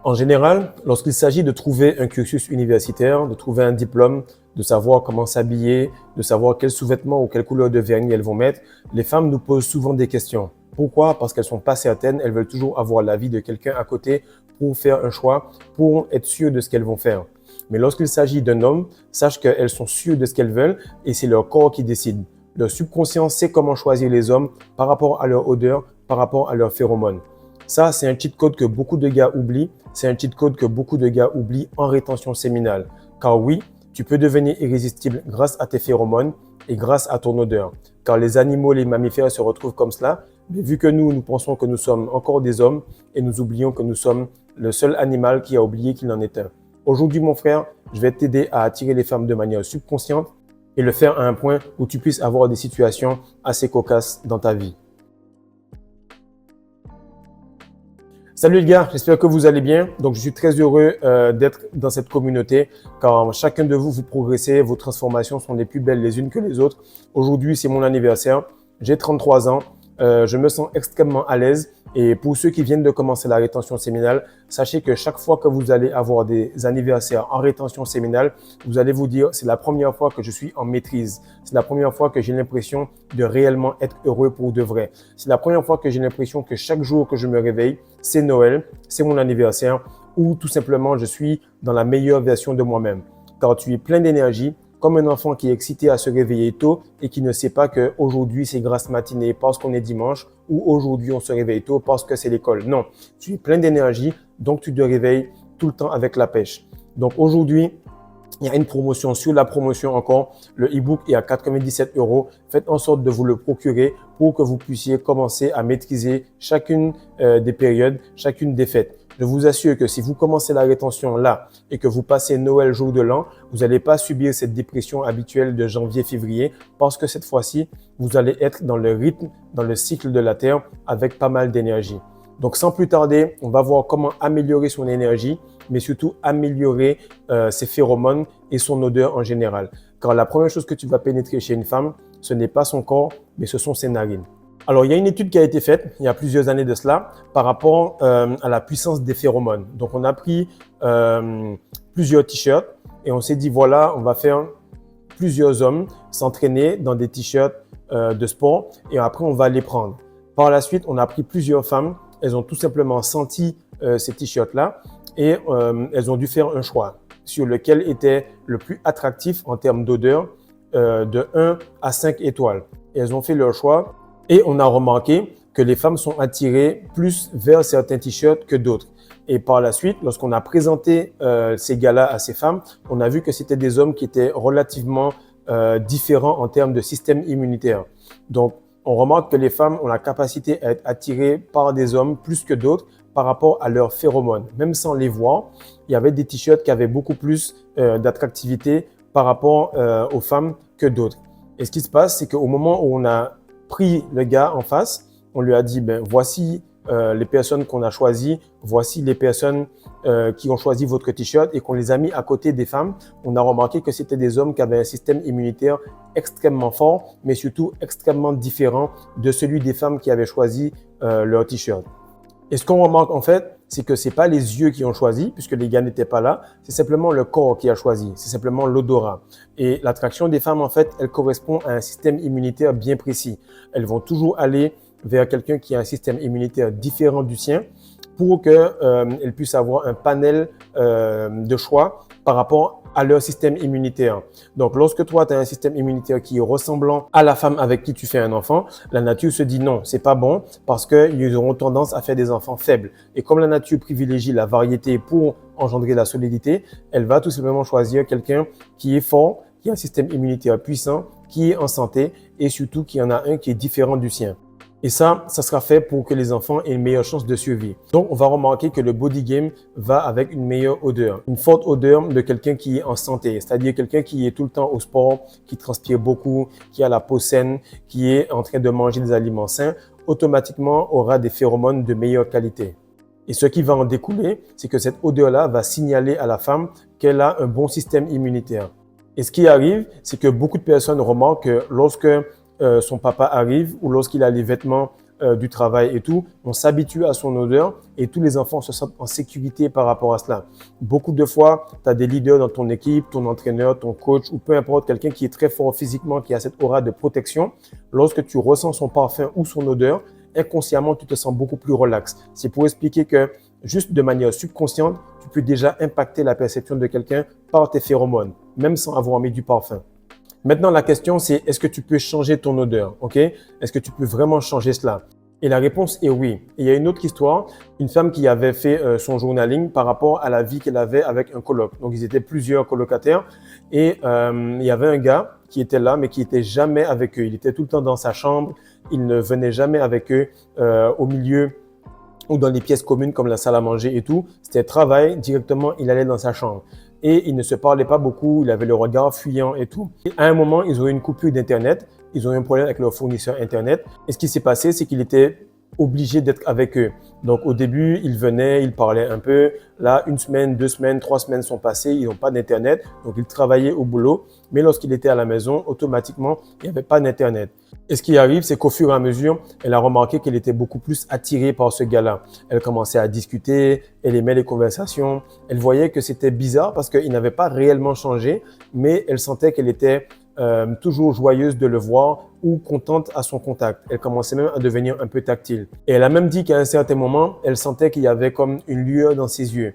En général, lorsqu'il s'agit de trouver un cursus universitaire, de trouver un diplôme, de savoir comment s'habiller, de savoir quels sous-vêtements ou quelle couleur de vernis elles vont mettre, les femmes nous posent souvent des questions. Pourquoi? Parce qu'elles sont pas certaines, elles veulent toujours avoir l'avis de quelqu'un à côté pour faire un choix, pour être sûres de ce qu'elles vont faire. Mais lorsqu'il s'agit d'un homme, sache qu'elles sont sûres de ce qu'elles veulent et c'est leur corps qui décide. Leur subconscient sait comment choisir les hommes par rapport à leur odeur, par rapport à leurs phéromones. Ça, c'est un cheat code que beaucoup de gars oublient. C'est un cheat code que beaucoup de gars oublient en rétention séminale. Car oui, tu peux devenir irrésistible grâce à tes phéromones et grâce à ton odeur. Car les animaux, les mammifères se retrouvent comme cela. Mais vu que nous pensons que nous sommes encore des hommes et nous oublions que nous sommes le seul animal qui a oublié qu'il en est un. Aujourd'hui, mon frère, je vais t'aider à attirer les femmes de manière subconsciente et le faire à un point où tu puisses avoir des situations assez cocasses dans ta vie. Salut les gars, j'espère que vous allez bien. Donc, je suis très heureux d'être dans cette communauté car chacun de vous, vous progressez, vos transformations sont les plus belles les unes que les autres. Aujourd'hui, c'est mon anniversaire. J'ai 33 ans. Je me sens extrêmement à l'aise. Et pour ceux qui viennent de commencer la rétention séminale, sachez que chaque fois que vous allez avoir des anniversaires en rétention séminale, vous allez vous dire, c'est la première fois que je suis en maîtrise. C'est la première fois que j'ai l'impression de réellement être heureux pour de vrai. C'est la première fois que j'ai l'impression que chaque jour que je me réveille, c'est Noël, c'est mon anniversaire ou tout simplement je suis dans la meilleure version de moi-même. Car tu es plein d'énergie, comme un enfant qui est excité à se réveiller tôt et qui ne sait pas qu'aujourd'hui c'est grasse matinée parce qu'on est dimanche ou aujourd'hui on se réveille tôt parce que c'est l'école. Non, tu es plein d'énergie, donc tu te réveilles tout le temps avec la pêche. Donc aujourd'hui, il y a une promotion. Sur la promotion encore, le e-book est à 97 €. Faites en sorte de vous le procurer pour que vous puissiez commencer à maîtriser chacune des périodes, chacune des fêtes. Je vous assure que si vous commencez la rétention là et que vous passez Noël jour de l'an, vous n'allez pas subir cette dépression habituelle de janvier-février parce que cette fois-ci, vous allez être dans le rythme, dans le cycle de la Terre avec pas mal d'énergie. Donc, sans plus tarder, on va voir comment améliorer son énergie, mais surtout améliorer ses phéromones et son odeur en général. Car la première chose que tu vas pénétrer chez une femme, ce n'est pas son corps, mais ce sont ses narines. Alors, il y a une étude qui a été faite il y a plusieurs années de cela par rapport à la puissance des phéromones. Donc, on a pris plusieurs t-shirts et on s'est dit, voilà, on va faire plusieurs hommes s'entraîner dans des t-shirts de sport et après, on va les prendre. Par la suite, on a pris plusieurs femmes. Elles ont tout simplement senti ces t-shirts-là et elles ont dû faire un choix sur lequel était le plus attractif en termes d'odeur de 1 à 5 étoiles. Et elles ont fait leur choix. Et on a remarqué que les femmes sont attirées plus vers certains t-shirts que d'autres. Et par la suite, lorsqu'on a présenté ces gars-là à ces femmes, on a vu que c'était des hommes qui étaient relativement différents en termes de système immunitaire. Donc, on remarque que les femmes ont la capacité à être attirées par des hommes plus que d'autres par rapport à leurs phéromones. Même sans les voir, il y avait des t-shirts qui avaient beaucoup plus d'attractivité par rapport aux femmes que d'autres. Et ce qui se passe, c'est qu'au moment où on a pris le gars en face, on lui a dit, ben voici les personnes qu'on a choisies, voici les personnes qui ont choisi votre t-shirt et qu'on les a mis à côté des femmes, on a remarqué que c'était des hommes qui avaient un système immunitaire extrêmement fort, mais surtout extrêmement différent de celui des femmes qui avaient choisi leur t-shirt. Et ce qu'on remarque en fait, c'est que c'est pas les yeux qui ont choisi, puisque les gars n'étaient pas là, c'est simplement le corps qui a choisi, c'est simplement l'odorat. Et l'attraction des femmes, en fait, elle correspond à un système immunitaire bien précis. Elles vont toujours aller vers quelqu'un qui a un système immunitaire différent du sien pour qu'elles puissent avoir un panel de choix par rapport à leur système immunitaire. Donc, lorsque toi, tu as un système immunitaire qui est ressemblant à la femme avec qui tu fais un enfant, la nature se dit non, c'est pas bon parce qu'ils auront tendance à faire des enfants faibles. Et comme la nature privilégie la variété pour engendrer la solidité, elle va tout simplement choisir quelqu'un qui est fort, qui a un système immunitaire puissant, qui est en santé et surtout qui en a un qui est différent du sien. Et ça sera fait pour que les enfants aient une meilleure chance de survie. Donc, on va remarquer que le body game va avec une meilleure odeur. Une forte odeur de quelqu'un qui est en santé, c'est-à-dire quelqu'un qui est tout le temps au sport, qui transpire beaucoup, qui a la peau saine, qui est en train de manger des aliments sains, automatiquement aura des phéromones de meilleure qualité. Et ce qui va en découler, c'est que cette odeur-là va signaler à la femme qu'elle a un bon système immunitaire. Et ce qui arrive, c'est que beaucoup de personnes remarquent que lorsque son papa arrive ou lorsqu'il a les vêtements du travail et tout, on s'habitue à son odeur et tous les enfants se sentent en sécurité par rapport à cela. Beaucoup de fois, tu as des leaders dans ton équipe, ton entraîneur, ton coach ou peu importe, quelqu'un qui est très fort physiquement, qui a cette aura de protection. Lorsque tu ressens son parfum ou son odeur, inconsciemment, tu te sens beaucoup plus relax. C'est pour expliquer que juste de manière subconsciente, tu peux déjà impacter la perception de quelqu'un par tes phéromones, même sans avoir mis du parfum. Maintenant, la question, c'est est-ce que tu peux changer ton odeur, ok? Est-ce que tu peux vraiment changer cela? Et la réponse est oui. Et il y a une autre histoire, une femme qui avait fait son journaling par rapport à la vie qu'elle avait avec un coloc. Donc, ils étaient plusieurs colocataires et il y avait un gars qui était là, mais qui n'était jamais avec eux. Il était tout le temps dans sa chambre, il ne venait jamais avec eux au milieu ou dans les pièces communes comme la salle à manger et tout. C'était travail, directement, il allait dans sa chambre. Et ils ne se parlaient pas beaucoup, il avait le regard fuyant et tout. Et à un moment, ils ont eu une coupure d'Internet, ils ont eu un problème avec leur fournisseur Internet. Et ce qui s'est passé, c'est qu'il était obligé d'être avec eux. Donc au début, ils venaient, ils parlaient un peu. Là, 1 semaine, 2 semaines, 3 semaines sont passées, ils n'ont pas d'Internet. Donc ils travaillaient au boulot. Mais lorsqu'il était à la maison, automatiquement, il n'y avait pas d'Internet. Et ce qui arrive, c'est qu'au fur et à mesure, elle a remarqué qu'elle était beaucoup plus attirée par ce gars-là. Elle commençait à discuter, elle aimait les conversations. Elle voyait que c'était bizarre parce qu'il n'avait pas réellement changé, mais elle sentait qu'elle était toujours joyeuse de le voir ou contente à son contact. Elle commençait même à devenir un peu tactile. Et elle a même dit qu'à un certain moment, elle sentait qu'il y avait comme une lueur dans ses yeux.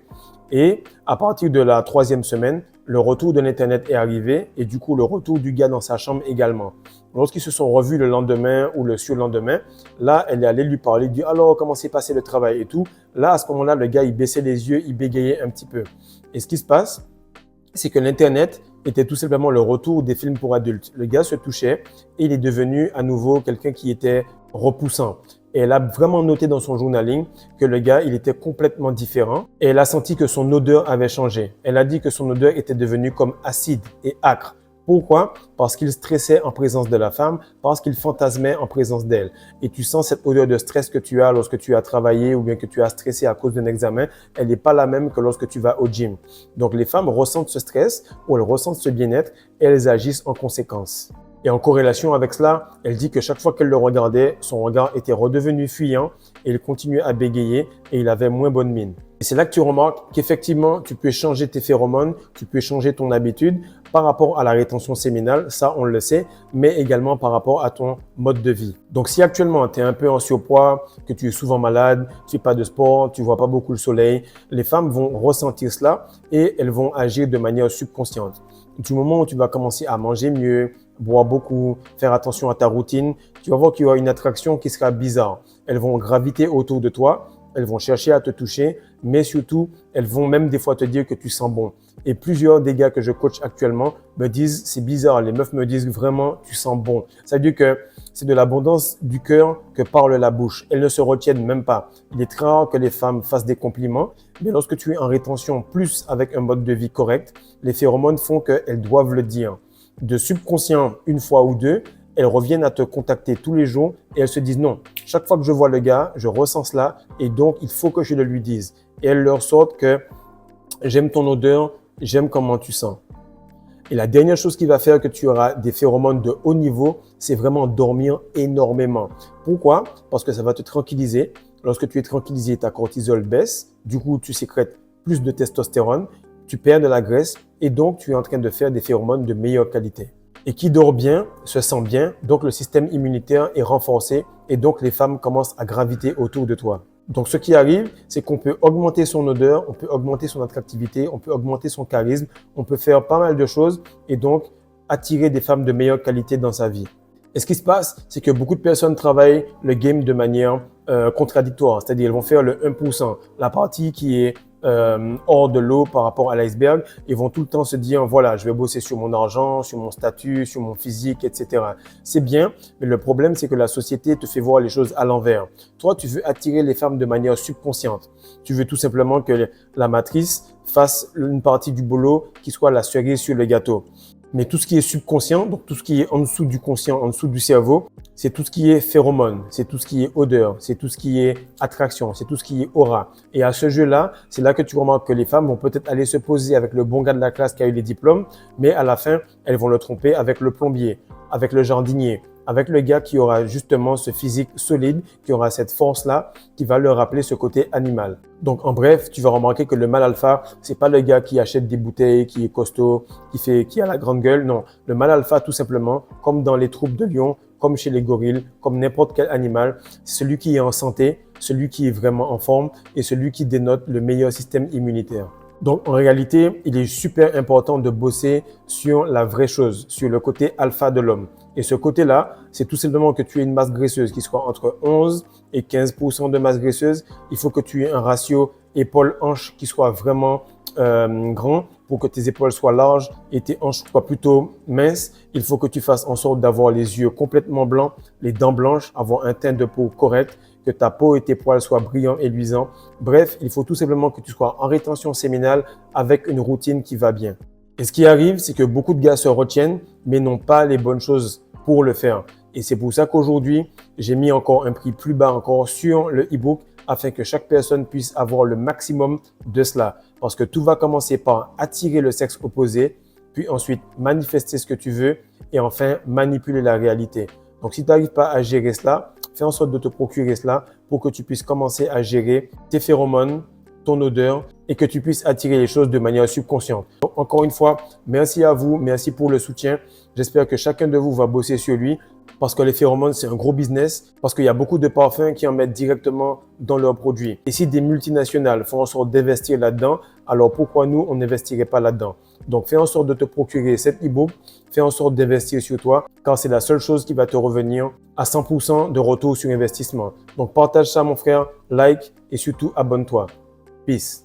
Et à partir de la 3e semaine, le retour de l'Internet est arrivé et du coup, le retour du gars dans sa chambre également. Lorsqu'ils se sont revus le lendemain ou le surlendemain, là, elle est allée lui parler, lui dire « Alors, comment s'est passé le travail et tout ?» Là, à ce moment-là, le gars, il baissait les yeux, il bégayait un petit peu. Et ce qui se passe, c'est que l'Internet était tout simplement le retour des films pour adultes. Le gars se touchait et il est devenu à nouveau quelqu'un qui était repoussant. Et elle a vraiment noté dans son journaling que le gars, il était complètement différent. Et elle a senti que son odeur avait changé. Elle a dit que son odeur était devenue comme acide et âcre. Pourquoi? Parce qu'il stressait en présence de la femme, parce qu'il fantasmait en présence d'elle. Et tu sens cette odeur de stress que tu as lorsque tu as travaillé ou bien que tu as stressé à cause d'un examen, elle n'est pas la même que lorsque tu vas au gym. Donc les femmes ressentent ce stress ou elles ressentent ce bien-être et elles agissent en conséquence. Et en corrélation avec cela, elle dit que chaque fois qu'elle le regardait, son regard était redevenu fuyant et il continuait à bégayer et il avait moins bonne mine. Et c'est là que tu remarques qu'effectivement, tu peux changer tes phéromones, tu peux changer ton habitude par rapport à la rétention séminale, ça on le sait, mais également par rapport à ton mode de vie. Donc si actuellement tu es un peu en surpoids, que tu es souvent malade, tu fais pas de sport, tu vois pas beaucoup le soleil, les femmes vont ressentir cela et elles vont agir de manière subconsciente. Du moment où tu vas commencer à manger mieux, boire beaucoup, faire attention à ta routine, tu vas voir qu'il y aura une attraction qui sera bizarre. Elles vont graviter autour de toi, elles vont chercher à te toucher, mais surtout, elles vont même des fois te dire que tu sens bon. Et plusieurs des gars que je coach actuellement me disent, c'est bizarre, les meufs me disent vraiment, tu sens bon. Ça veut dire que c'est de l'abondance du cœur que parle la bouche. Elles ne se retiennent même pas. Il est très rare que les femmes fassent des compliments, mais lorsque tu es en rétention plus avec un mode de vie correct, les phéromones font qu'elles doivent le dire. De subconscient, une fois ou deux, elles reviennent à te contacter tous les jours et elles se disent non, chaque fois que je vois le gars, je ressens cela et donc il faut que je le lui dise. Et elles leur sortent que j'aime ton odeur, j'aime comment tu sens. Et la dernière chose qui va faire que tu auras des phéromones de haut niveau, c'est vraiment dormir énormément. Pourquoi? Parce que ça va te tranquilliser. Lorsque tu es tranquillisé, ta cortisol baisse. Du coup, tu sécrètes plus de testostérone, tu perds de la graisse et donc tu es en train de faire des phéromones de meilleure qualité. Et qui dort bien, se sent bien, donc le système immunitaire est renforcé et donc les femmes commencent à graviter autour de toi. Donc ce qui arrive, c'est qu'on peut augmenter son odeur, on peut augmenter son attractivité, on peut augmenter son charisme, on peut faire pas mal de choses et donc attirer des femmes de meilleure qualité dans sa vie. Et ce qui se passe, c'est que beaucoup de personnes travaillent le game de manière contradictoire, c'est-à-dire elles vont faire le 1%, la partie qui est hors de l'eau par rapport à l'iceberg. Ils vont tout le temps se dire, voilà, je vais bosser sur mon argent, sur mon statut, sur mon physique, etc. C'est bien, mais le problème, c'est que la société te fait voir les choses à l'envers. Toi, tu veux attirer les femmes de manière subconsciente. Tu veux tout simplement que la matrice fasse une partie du boulot qui soit la cerise sur le gâteau. Mais tout ce qui est subconscient, donc tout ce qui est en dessous du conscient, en dessous du cerveau, c'est tout ce qui est phéromone, c'est tout ce qui est odeur, c'est tout ce qui est attraction, c'est tout ce qui est aura. Et à ce jeu-là, c'est là que tu remarques que les femmes vont peut-être aller se poser avec le bon gars de la classe qui a eu les diplômes, mais à la fin, elles vont le tromper avec le plombier, avec le jardinier, avec le gars qui aura justement ce physique solide, qui aura cette force-là, qui va leur rappeler ce côté animal. Donc, en bref, tu vas remarquer que le mâle alpha, c'est pas le gars qui achète des bouteilles, qui est costaud, qui a la grande gueule. Non, le mâle alpha, tout simplement, comme dans les troupes de lions, comme chez les gorilles, comme n'importe quel animal, c'est celui qui est en santé, celui qui est vraiment en forme et celui qui dénote le meilleur système immunitaire. Donc, en réalité, il est super important de bosser sur la vraie chose, sur le côté alpha de l'homme. Et ce côté-là, c'est tout simplement que tu aies une masse graisseuse qui soit entre 11 et 15% de masse graisseuse. Il faut que tu aies un ratio épaule-hanche qui soit vraiment grand pour que tes épaules soient larges et tes hanches soient plutôt minces. Il faut que tu fasses en sorte d'avoir les yeux complètement blancs, les dents blanches, avoir un teint de peau correct, que ta peau et tes poils soient brillants et luisants. Bref, il faut tout simplement que tu sois en rétention séminale avec une routine qui va bien. Et ce qui arrive, c'est que beaucoup de gars se retiennent, mais n'ont pas les bonnes choses pour le faire. Et c'est pour ça qu'aujourd'hui, j'ai mis encore un prix plus bas encore sur le e-book afin que chaque personne puisse avoir le maximum de cela. Parce que tout va commencer par attirer le sexe opposé, puis ensuite manifester ce que tu veux et enfin manipuler la réalité. Donc, si tu n'arrives pas à gérer cela, fais en sorte de te procurer cela pour que tu puisses commencer à gérer tes phéromones, ton odeur et que tu puisses attirer les choses de manière subconsciente. Donc, encore une fois, merci à vous, merci pour le soutien. J'espère que chacun de vous va bosser sur lui parce que les phéromones, c'est un gros business, parce qu'il y a beaucoup de parfums qui en mettent directement dans leurs produits. Et si des multinationales font en sorte d'investir là-dedans, alors pourquoi nous, on n'investirait pas là-dedans? Donc, fais en sorte de te procurer cet e-book, fais en sorte d'investir sur toi, car c'est la seule chose qui va te revenir à 100% de retour sur investissement. Donc, partage ça, mon frère, like et surtout abonne-toi. Peace.